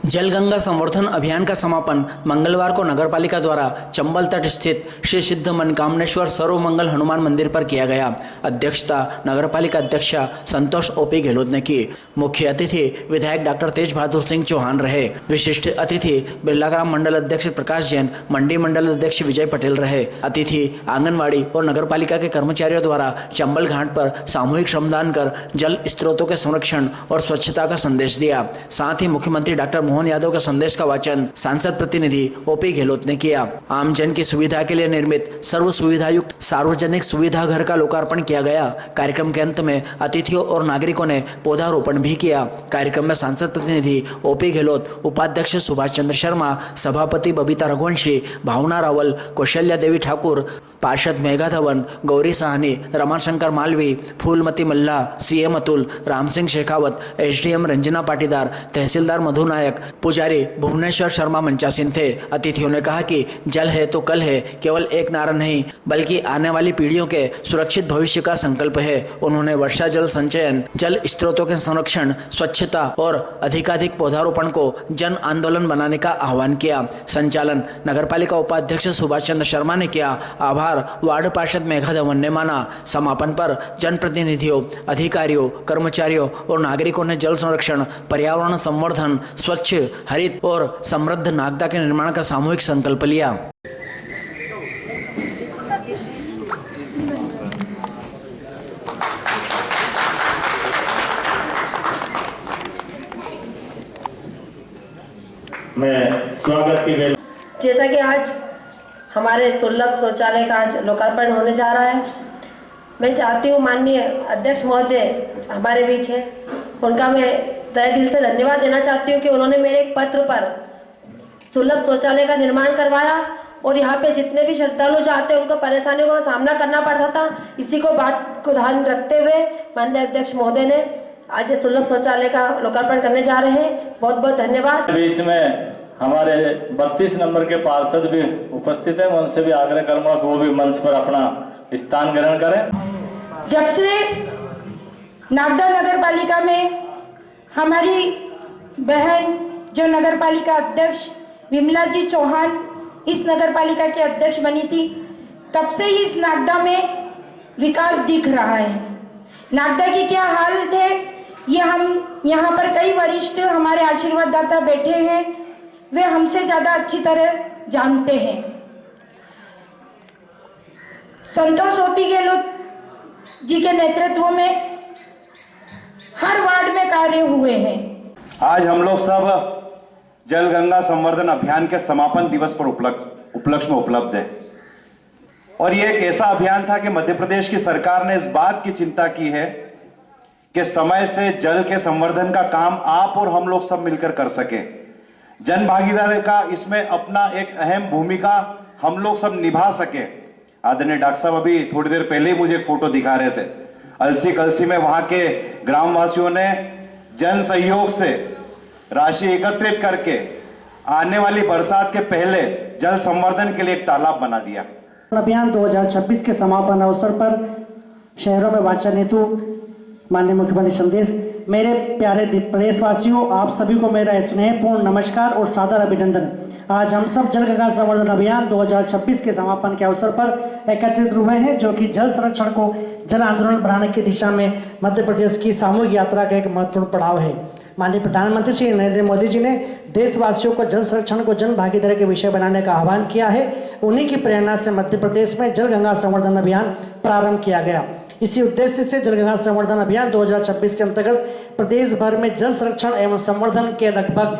जल गंगा संवर्धन अभियान का समापन मंगलवार को नगरपालिका द्वारा चंबल तट स्थित श्री सिद्ध मनकामनेश्वर सर्वमंगल हनुमान मंदिर पर किया गया। अध्यक्षता नगरपालिका अध्यक्ष संतोष ओपी गहलोत ने की। मुख्य अतिथि विधायक डॉक्टर तेज बहादुर सिंह चौहान रहे। विशिष्ट अतिथि बिरलाग्राम मंडल अध्यक्ष प्रकाश जैन, मंडी मंडल अध्यक्ष विजय पटेल रहे। अतिथि आंगनवाड़ी और नगरपालिका के कर्मचारियों द्वारा चंबल घाट पर सामूहिक श्रमदान कर जल स्रोतों के संरक्षण और स्वच्छता का संदेश दिया। साथ ही मुख्यमंत्री डॉक्टर मोहन यादव के संदेश का वाचन सांसद प्रतिनिधि ओपी गहलोत ने किया। आम जन की सुविधा के लिए निर्मित सर्व सुविधा युक्त सार्वजनिक सुविधा घर का लोकार्पण किया गया। कार्यक्रम के अंत में अतिथियों और नागरिकों ने पौधारोपण भी किया। कार्यक्रम में सांसद प्रतिनिधि ओपी गहलोत, उपाध्यक्ष सुभाष चंद्र शर्मा, सभापति बबीता रघुवंशी, भावना रावल, कौशल्या देवी ठाकुर, पार्षद मेघा धवन, गौरी साहनी, रमाशंकर मालवी, फूलमती मल्ला, सीएम अतुल, राम सिंह शेखावत, एसडीएम रंजना पाटीदार, तहसीलदार मधु नायक, पुजारी भुवनेश्वर शर्मा मंचासीन थे। अतिथियों ने कहा कि जल है तो कल है केवल एक नारा नहीं बल्कि आने वाली पीढ़ियों के सुरक्षित भविष्य का संकल्प है। उन्होंने वर्षा जल संचयन, जल स्रोतों के संरक्षण, स्वच्छता और अधिकाधिक पौधारोपण को जन आंदोलन बनाने का आह्वान किया। संचालन नगरपालिका उपाध्यक्ष सुभाष चंद्र शर्मा ने किया। आभार वार्ड पार्षद मेघा धवन ने माना। समापन पर जनप्रतिनिधियों, अधिकारियों, कर्मचारियों और नागरिकों ने जल संरक्षण, पर्यावरण संवर्धन, स्वच्छ, हरित और समृद्ध नागदा के निर्माण का सामूहिक संकल्प लिया। मैं स्वागत की जैसा कि आज हमारे सुलभ शौचालय का आज लोकार्पण होने जा रहा है, मैं चाहती हूँ माननीय अध्यक्ष महोदय हमारे बीच है, उनका मैं तहे दिल से धन्यवाद देना चाहती हूँ कि उन्होंने मेरे एक पत्र पर सुलभ शौचालय का निर्माण करवाया और यहाँ पे जितने भी श्रद्धालु जो आते हैं उनको परेशानियों का सामना करना पड़ता था। इसी को बात को ध्यान रखते हुए माननीय अध्यक्ष महोदय ने आज सुलभ शौचालय का लोकार्पण करने जा रहे हैं। बहुत बहुत धन्यवाद। बीच में हमारे 32 नंबर के पार्षद भी उपस्थित हैं, मैं उनसे भी आग्रह करूंगा कि वो भी मंच पर अपना स्थान ग्रहण करें। जब से नागदा नगर पालिका में हमारी बहन जो नगर पालिका अध्यक्ष विमला जी चौहान इस नगर पालिका के अध्यक्ष बनी थी, तब से ही इस नागदा में विकास दिख रहा है। नागदा की क्या हाल थे ये हम यहाँ पर कई वरिष्ठ हमारे आशीर्वाद दाता बैठे हैं, वे हमसे ज्यादा अच्छी तरह जानते हैं। संतोष ओपी गहलोत जी के नेतृत्व में हर वार्ड में कार्य हुए हैं। आज हम लोग सब जल गंगा संवर्धन अभियान के समापन दिवस पर उपलक्ष्य में उपलब्ध है और ये एक ऐसा अभियान था कि मध्य प्रदेश की सरकार ने इस बात की चिंता की है कि समय से जल के संवर्धन का काम आप और हम लोग सब मिलकर कर सके। जन भागीदारी का इसमें अपना एक अहम भूमिका हम लोग सब निभा सके। आदरणीय डॉक्टर साहब अभी थोड़ी देर पहले ही मुझे एक फोटो दिखा रहे थे। अलसी कलसी में वहां के ग्रामवासियों ने जन सहयोग से राशि एकत्रित करके आने वाली बरसात के पहले जल संवर्धन के लिए एक तालाब बना दिया। अभियान 2026 के समापन अवसर पर शहरों में वाचन हेतु माननीय मुख्यमंत्री संदेश। मेरे प्यारे प्रदेशवासियों, आप सभी को मेरा स्नेहपूर्ण नमस्कार और सादर अभिनंदन। आज हम सब जल गंगा संवर्धन अभियान 2026 के समापन के अवसर पर एकत्रित हुए हैं, जो कि जल संरक्षण को जन आंदोलन बढ़ाने की दिशा में मध्य प्रदेश की सामूहिक यात्रा का एक महत्वपूर्ण पड़ाव है। माननीय प्रधानमंत्री श्री नरेंद्र मोदी जी ने देशवासियों को जल संरक्षण को जन भागीदारी के विषय बनाने का आह्वान किया है। उन्हीं की प्रेरणा से मध्य प्रदेश में जल गंगा संवर्धन अभियान प्रारंभ किया गया। इसी उद्देश्य से जल गंगा संवर्धन अभियान 2026 के अंतर्गत प्रदेश भर में जल संरक्षण एवं संवर्धन के लगभग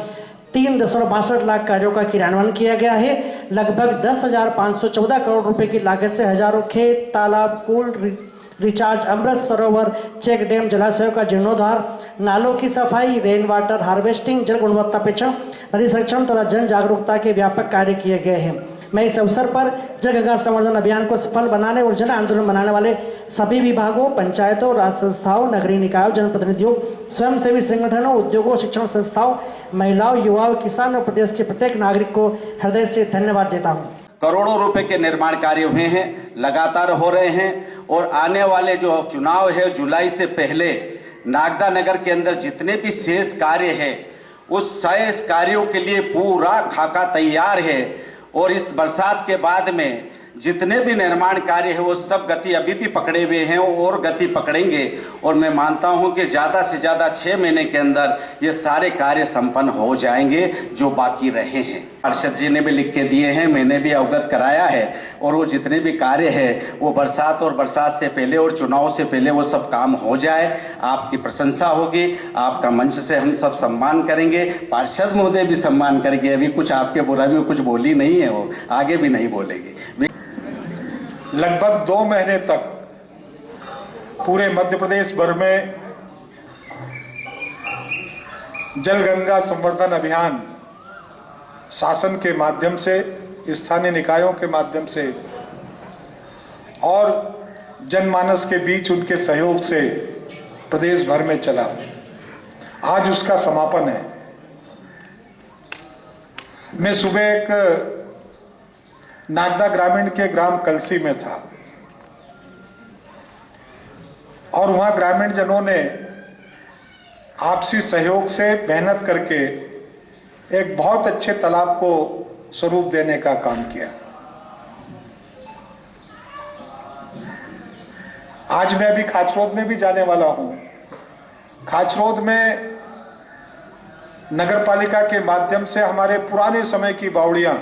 3.62 लाख कार्यों का क्रियान्वयन किया गया है। लगभग 10,514 करोड़ रुपए की लागत से हजारों खेत, तालाब, कुल recharge, Amrit Sarovar, check dam, जलाशयों का जीर्णोद्धार, नालों की सफाई, रेन वाटर हार्वेस्टिंग, जल गुणवत्ता परीक्षण, नदी संरक्षण तथा जन जागरूकता के व्यापक कार्य किए गए हैं। मैं इस अवसर पर जल गंगा संवर्धन अभियान को सफल बनाने और जन आंदोलन बनाने वाले सभी विभागों, पंचायतों, राज्य संस्थाओं, नगरीय निकायों, जनप्रतिनिधियों, स्वयंसेवी संगठनों, उद्योगों, शिक्षण संस्थाओं, महिलाओं, युवाओं, किसानों, प्रदेश के प्रत्येक नागरिक को हृदय से धन्यवाद देता हूँ। करोड़ों रुपए के निर्माण कार्य हुए हैं, लगातार हो रहे हैं और आने वाले जो चुनाव है जुलाई से पहले नागदा नगर के अंदर जितने भी शेष कार्य है उस सारे कार्यों के लिए पूरा खाका तैयार है। और इस बरसात के बाद में जितने भी निर्माण कार्य है वो सब गति अभी भी पकड़े हुए हैं और गति पकड़ेंगे। और मैं मानता हूं कि ज़्यादा से ज़्यादा 6 महीने के अंदर ये सारे कार्य संपन्न हो जाएंगे जो बाकी रहे हैं। पार्षद जी ने भी लिख के दिए हैं, मैंने भी अवगत कराया है। और वो जितने भी कार्य है वो बरसात और बरसात से पहले और चुनाव से पहले वो सब काम हो जाए। आपकी प्रशंसा होगी, आपका मंच से हम सब सम्मान करेंगे, पार्षद महोदय भी सम्मान करेंगे। अभी कुछ आपके बुराई में कुछ बोली नहीं है, वो आगे भी नहीं बोलेगी। लगभग 2 महीने तक पूरे मध्य प्रदेश भर में जल गंगा संवर्धन अभियान शासन के माध्यम से, स्थानीय निकायों के माध्यम से और जनमानस के बीच उनके सहयोग से प्रदेश भर में चला। आज उसका समापन है। मैं सुबह एक नागदा ग्रामीण के ग्राम कलसी में था और वहां ग्रामीण जनों ने आपसी सहयोग से मेहनत करके एक बहुत अच्छे तालाब को स्वरूप देने का काम किया। आज मैं अभी खाचरोद में भी जाने वाला हूं। खाचरोद में नगर पालिका के माध्यम से हमारे पुराने समय की बावड़ियां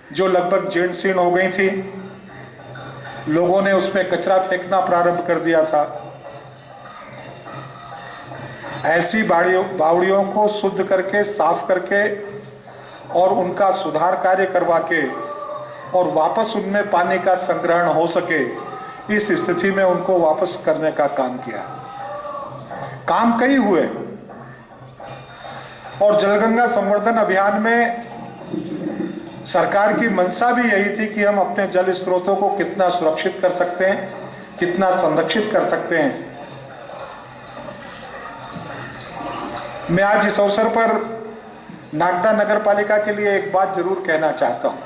जो लगभग जीर्ण शीर्ण हो गई थी, लोगों ने उसमें कचरा फेंकना प्रारंभ कर दिया था। ऐसी बावड़ियों को शुद्ध करके, साफ करके और उनका सुधार कार्य करवा के और वापस उनमें पानी का संग्रहण हो सके, इस स्थिति में उनको वापस करने का काम किया। काम कई हुए और जलगंगा संवर्धन अभियान में सरकार की मंशा भी यही थी कि हम अपने जल स्रोतों को कितना सुरक्षित कर सकते हैं, कितना संरक्षित कर सकते हैं। मैं आज इस अवसर पर नागदा नगर पालिका के लिए एक बात जरूर कहना चाहता हूं।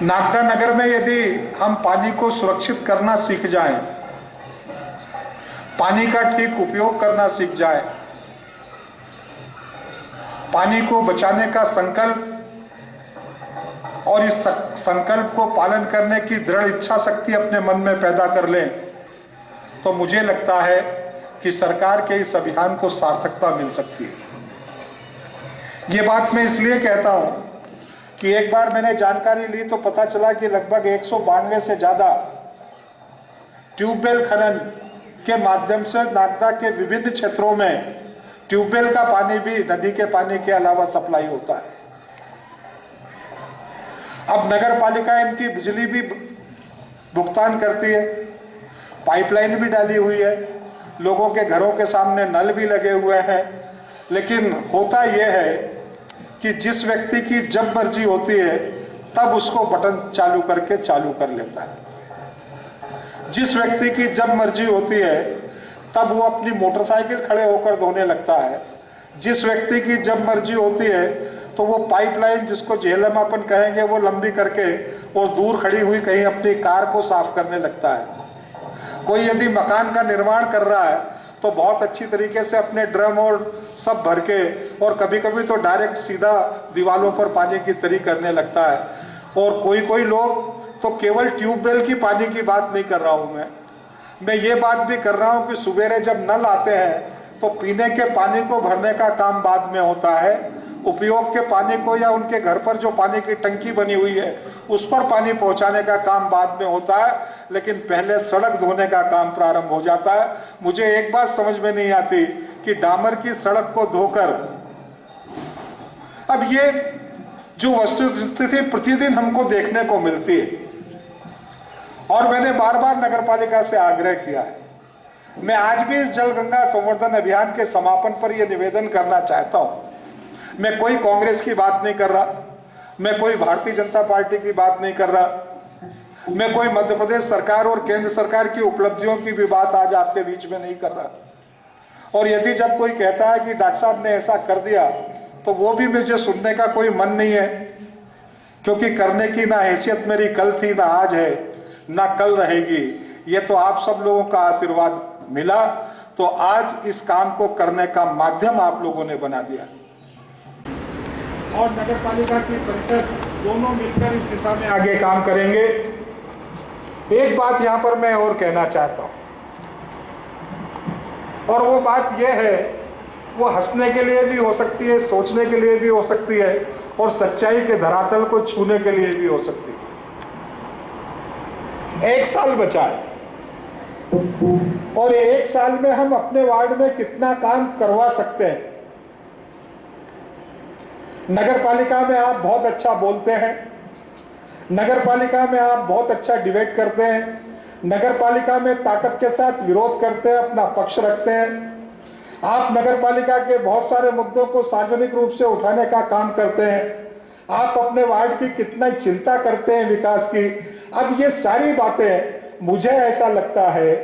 नागदा नगर में यदि हम पानी को सुरक्षित करना सीख जाएं, पानी का ठीक उपयोग करना सीख जाएं, पानी को बचाने का संकल्प और इस संकल्प को पालन करने की दृढ़ इच्छा शक्ति अपने मन में पैदा कर लें, तो मुझे लगता है कि सरकार के इस अभियान को सार्थकता मिल सकती है। ये बात मैं इसलिए कहता हूं कि एक बार मैंने जानकारी ली तो पता चला कि लगभग 192 से ज्यादा ट्यूबवेल खनन के माध्यम से नागदा के विभिन्न क्षेत्रों में ट्यूबवेल का पानी भी नदी के पानी के अलावा सप्लाई होता है। अब नगर पालिका इनकी बिजली भी भुगतान करती है, पाइपलाइन भी डाली हुई है, लोगों के घरों के सामने नल भी लगे हुए हैं। लेकिन होता यह है कि जिस व्यक्ति की जब मर्जी होती है तब उसको बटन चालू करके चालू कर लेता है। जिस व्यक्ति की जब मर्जी होती है तब वो अपनी मोटरसाइकिल खड़े होकर धोने लगता है। जिस व्यक्ति की जब मर्जी होती है तो वो पाइपलाइन, जिसको झेलम अपन कहेंगे, वो लंबी करके और दूर खड़ी हुई कहीं अपनी कार को साफ करने लगता है। कोई यदि मकान का निर्माण कर रहा है तो बहुत अच्छी तरीके से अपने ड्रम और सब भर के, और कभी कभी तो डायरेक्ट सीधा दीवारों पर पानी की तरी करने लगता है। और कोई लोग तो केवल ट्यूबवेल की पानी की बात नहीं कर रहा हूं मैं ये बात भी कर रहा हूं कि सुबेरे जब नल आते हैं तो पीने के पानी को भरने का काम बाद में होता है। उपयोग के पानी को या उनके घर पर जो पानी की टंकी बनी हुई है उस पर पानी पहुंचाने का काम बाद में होता है, लेकिन पहले सड़क धोने का काम प्रारंभ हो जाता है। मुझे एक बात समझ में नहीं आती कि डामर की सड़क को धोकर, अब ये जो वस्तुस्थिति प्रतिदिन हमको देखने को मिलती है और मैंने बार बार नगर पालिका से आग्रह किया है। मैं आज भी इस जल गंगा संवर्धन अभियान के समापन पर यह निवेदन करना चाहता हूं। मैं कोई कांग्रेस की बात नहीं कर रहा, मैं कोई भारतीय जनता पार्टी की बात नहीं कर रहा, मैं कोई मध्य प्रदेश सरकार और केंद्र सरकार की उपलब्धियों की भी बात आज आपके बीच में नहीं कर रहा। और यदि जब कोई कहता है कि डॉक्टर साहब ने ऐसा कर दिया तो वो भी मुझे सुनने का कोई मन नहीं है, क्योंकि करने की ना हैसियत मेरी कल थी, ना आज है, ना कल रहेगी। ये तो आप सब लोगों का आशीर्वाद मिला, तो तो आज इस काम को करने का माध्यम आप लोगों ने बना दिया और नगर पालिका की परिषद दोनों मिलकर इस दिशा में आगे काम करेंगे। एक बात यहां पर मैं और कहना चाहता हूं, और वो बात यह है, वो हंसने के लिए भी हो सकती है, सोचने के लिए भी हो सकती है और सच्चाई के धरातल को छूने के लिए भी हो सकती है। 1 साल बचा है और 1 साल में हम अपने वार्ड में कितना काम करवा सकते हैं। नगर पालिका में आप बहुत अच्छा बोलते हैं, नगर पालिका में आप बहुत अच्छा डिबेट करते हैं, नगर पालिका में ताकत के साथ विरोध करते हैं, अपना पक्ष रखते हैं। आप नगर पालिका के बहुत सारे मुद्दों को सार्वजनिक रूप से उठाने का काम करते हैं। आप अपने वार्ड की कितना चिंता करते हैं विकास की। अब ये सारी बातें मुझे ऐसा लगता है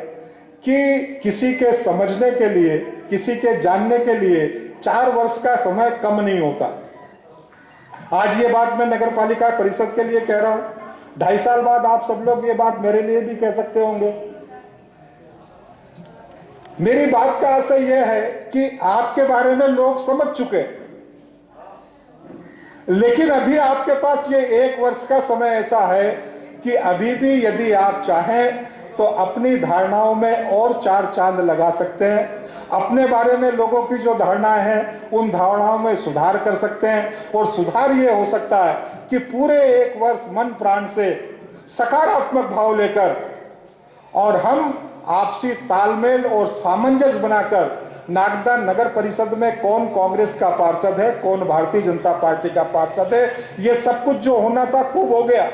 कि किसी के समझने के लिए, किसी के जानने के लिए 4 वर्ष का समय कम नहीं होता। आज ये बात मैं नगर पालिका परिषद के लिए कह रहा हूं, 2.5 साल बाद आप सब लोग ये बात मेरे लिए भी कह सकते होंगे। मेरी बात का आशय यह है कि आपके बारे में लोग समझ चुके, लेकिन अभी आपके पास ये 1 वर्ष का समय ऐसा है कि अभी भी यदि आप चाहें तो अपनी धारणाओं में और 4 चांद लगा सकते हैं। अपने बारे में लोगों की जो धारणाएं हैं उन धारणाओं में सुधार कर सकते हैं और सुधार ये हो सकता है कि पूरे 1 वर्ष मन प्राण से सकारात्मक भाव लेकर और हम आपसी तालमेल और सामंजस्य बनाकर नागदा नगर परिषद में कौन कांग्रेस का पार्षद है, कौन भारतीय जनता पार्टी का पार्षद है, ये सब कुछ जो होना था खूब हो गया।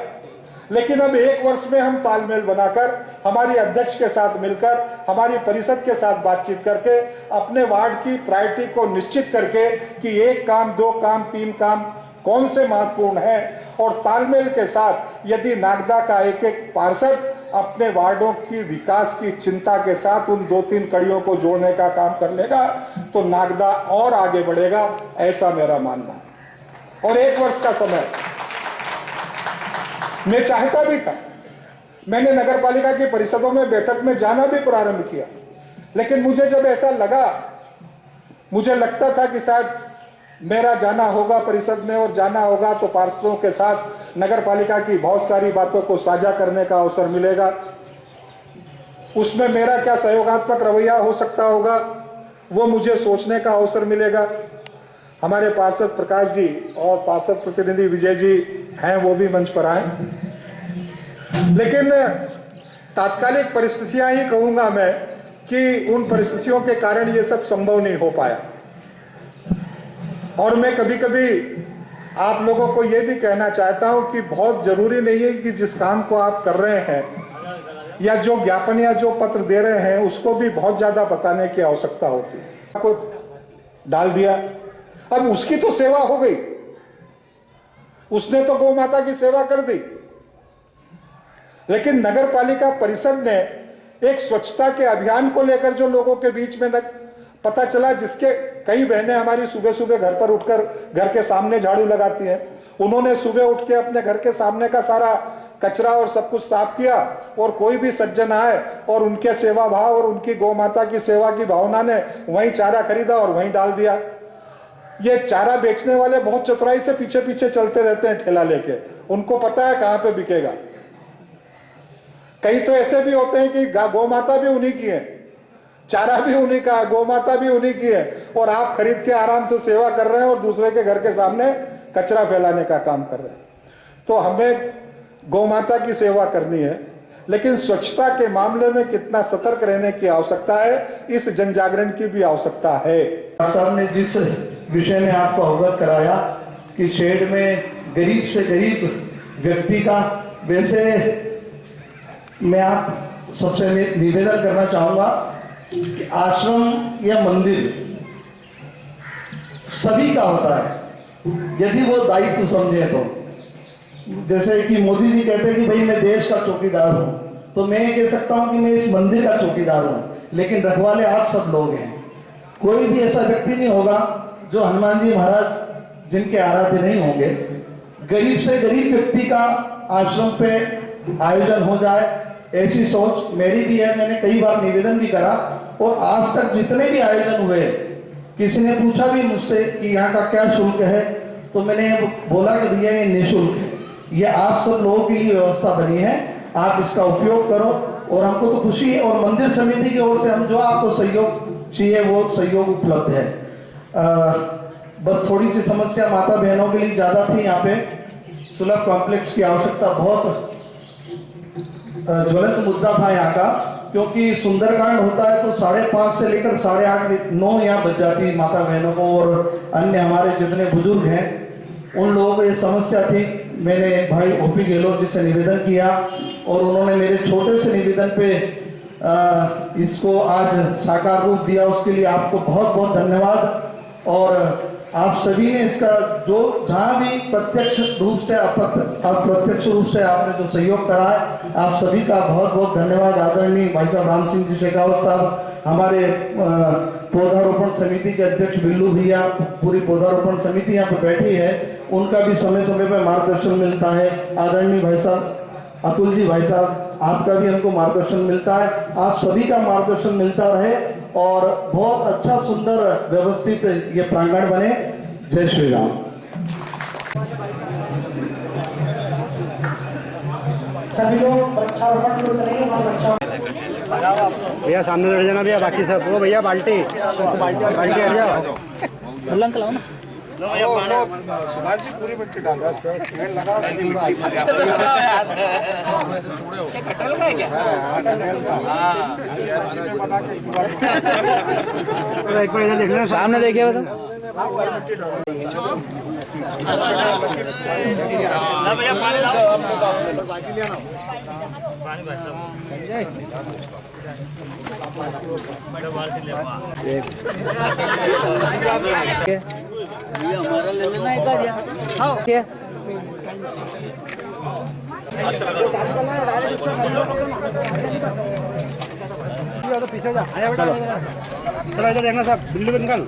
लेकिन अब 1 वर्ष में हम तालमेल बनाकर हमारी अध्यक्ष के साथ मिलकर, हमारी परिषद के साथ बातचीत करके अपने वार्ड की प्रायोरिटी को निश्चित करके कि 1 काम, 2 काम, 3 काम कौन से महत्वपूर्ण है और तालमेल के साथ यदि नागदा का एक पार्षद अपने वार्डों की विकास की चिंता के साथ उन 2-3 कड़ियों को जोड़ने का काम कर लेगा तो नागदा और आगे बढ़ेगा, ऐसा मेरा मानना है। और 1 वर्ष का समय मैं चाहता भी था, मैंने नगर पालिका की परिषदों में बैठक में जाना भी प्रारंभ किया, लेकिन मुझे जब ऐसा लगा, मुझे लगता था कि शायद मेरा जाना होगा परिषद में और जाना होगा तो पार्षदों के साथ नगर पालिका की बहुत सारी बातों को साझा करने का अवसर मिलेगा, उसमें मेरा क्या सहयोगात्मक रवैया हो सकता होगा वो मुझे सोचने का अवसर मिलेगा। हमारे पार्षद प्रकाश जी और पार्षद प्रतिनिधि विजय जी हैं, वो भी मंच पर आए, लेकिन तात्कालिक परिस्थितियां ही कहूंगा मैं कि उन परिस्थितियों के कारण ये सब संभव नहीं हो पाया। और मैं कभी कभी आप लोगों को ये भी कहना चाहता हूं कि बहुत जरूरी नहीं है कि जिस काम को आप कर रहे हैं या जो ज्ञापन या जो पत्र दे रहे हैं उसको भी बहुत ज्यादा बताने की आवश्यकता होती है। आपको डाल दिया, अब उसकी तो सेवा हो गई, उसने तो गौ माता की सेवा कर दी, लेकिन नगर पालिका परिषद ने एक स्वच्छता के अभियान को लेकर जो लोगों के बीच में पता चला, जिसके कई बहनें हमारी सुबह सुबह घर पर उठकर घर के सामने झाड़ू लगाती हैं, उन्होंने सुबह उठ के अपने घर के सामने का सारा कचरा और सब कुछ साफ किया और कोई भी सज्जन आए और उनके सेवा भाव और उनकी गौ माता की सेवा की भावना ने वहीं चारा खरीदा और वहीं डाल दिया। ये चारा बेचने वाले बहुत चतुराई से पीछे पीछे चलते रहते हैं ठेला लेके, उनको पता है कहां पे बिकेगा। कई तो ऐसे भी होते हैं कि गौ माता भी उन्हीं की है, चारा भी उन्हीं का, गौ माता भी उन्हीं की है और आप खरीद के आराम से सेवा कर रहे हैं और दूसरे के घर के सामने कचरा फैलाने का काम कर रहे हैं। तो हमें गौ माता की सेवा करनी है, लेकिन स्वच्छता के मामले में कितना सतर्क रहने की आवश्यकता है, इस जन जागरण की भी आवश्यकता है। साहब ने जिस विषय में आपको अवगत कराया कि शेड में गरीब से गरीब व्यक्ति का, वैसे मैं आप सबसे निवेदन करना चाहूंगा कि आश्रम या मंदिर सभी का होता है यदि वो दायित्व समझे तो। जैसे कि मोदी जी कहते हैं कि भाई मैं देश का चौकीदार हूं, तो मैं कह सकता हूं कि मैं इस मंदिर का चौकीदार हूं, लेकिन रखवाले आप सब लोग हैं। कोई भी ऐसा व्यक्ति नहीं होगा जो हनुमान जी महाराज जिनके आराध्य नहीं होंगे। गरीब से गरीब व्यक्ति का आश्रम पे आयोजन हो जाए, ऐसी सोच मेरी भी है। मैंने कई बार निवेदन भी करा और आज तक जितने भी आयोजन हुए, किसी ने पूछा भी मुझसे कि यहाँ का क्या शुल्क है, तो मैंने बोला कि भैया ये निःशुल्क है, ये आप सब लोगों के लिए व्यवस्था बनी है, आप इसका उपयोग करो। और हमको तो खुशी है, और मंदिर समिति की ओर से हम जो आपको सहयोग चाहिए वो सहयोग उपलब्ध है। बस थोड़ी सी समस्या माता बहनों के लिए ज्यादा थी, यहाँ पे सुलभ कॉम्प्लेक्स की आवश्यकता बहुत ज्वलंत मुद्दा था यहाँ का, क्योंकि सुंदरकांड होता है तो 5:30 से लेकर 8:30 9 यहाँ बज जाती है माता बहनों को, और अन्य हमारे जितने बुजुर्ग हैं उन लोगों को ये समस्या थी। मैंने भाई ओपी गहलोत जी से निवेदन किया, और उन्होंने मेरे छोटे से निवेदन पे इसको आज साकार रूप दिया, उसके लिए आपको बहुत बहुत धन्यवाद। और आप सभी ने इसका जो जहाँ भी प्रत्यक्ष रूप से अप्रत्यक्ष रूप से आपने जो सहयोग करा है, आप सभी का बहुत बहुत धन्यवाद। आदरणीय भाई साहब राम सिंह जी शेखावत साहब, हमारे पौधारोपण समिति के अध्यक्ष बिल्लू भैया, पूरी पौधारोपण समिति यहाँ पे बैठी है, उनका भी समय समय पर मार्गदर्शन मिलता है। आदरणीय भाई साहब अतुल जी भाई साहब, आपका भी हमको मार्गदर्शन मिलता है, आप सभी का मार्गदर्शन मिलता रहे, और बहुत अच्छा सुंदर व्यवस्थित ये प्रांगण बने। जय श्री राम। सभी लोग वृक्षारोपण करेंगे। भैया सामने बैठ जाना भैया, बाकी सब वो भैया बाल्टी हट जाओ। उल्लंघन लाओ ना। सुभाष जी पूरी मिट्टी डाल रहा है, एक बार इधर देख लेना, सामने देखिए बताओ। भैया पानी लाओ। हमारा ले लेना है क्या? हाँ क्या? पीछे जा, आया बेटा, चलो इधर देखना साहब, बिल्ली निकल।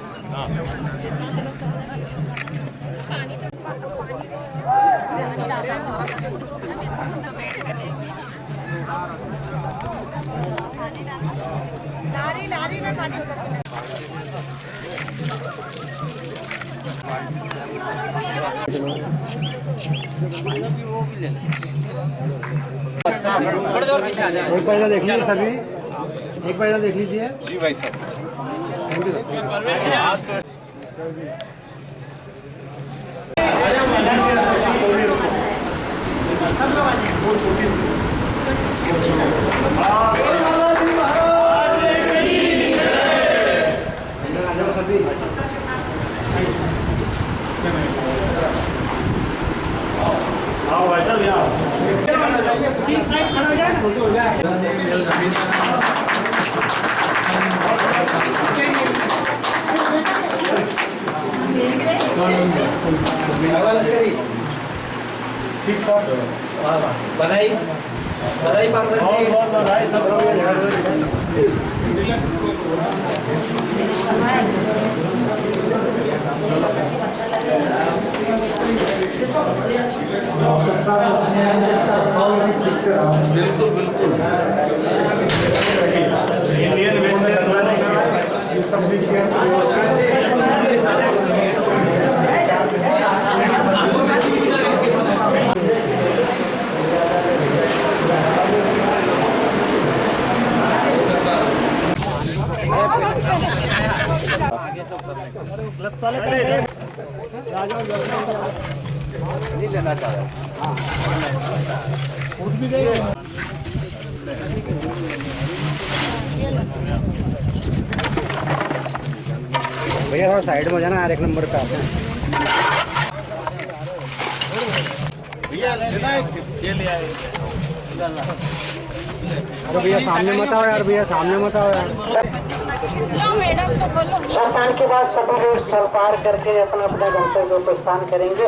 लारी में पानी एक बार देख लीजिए सभी, एक बार देख लीजिए जी भाई साहब। आओ वैसा भी आओ, सी साइड खड़ा हो जाए ठीक साहब, बधाई बधाई बहुत बधाई सब बिल्कुल बिल्कुल इंडियन वेस्टर्न सब नहीं लेना चाह रहा। भैया थोड़ा साइड में हो जाना यार, एक नंबर का अरे भैया सामने मत आओ यार, भैया सामने मत आओ यार। स्नान के बाद सभी लोग स्थल पार करके अपना अपना गंतव्य को प्रस्थान करेंगे।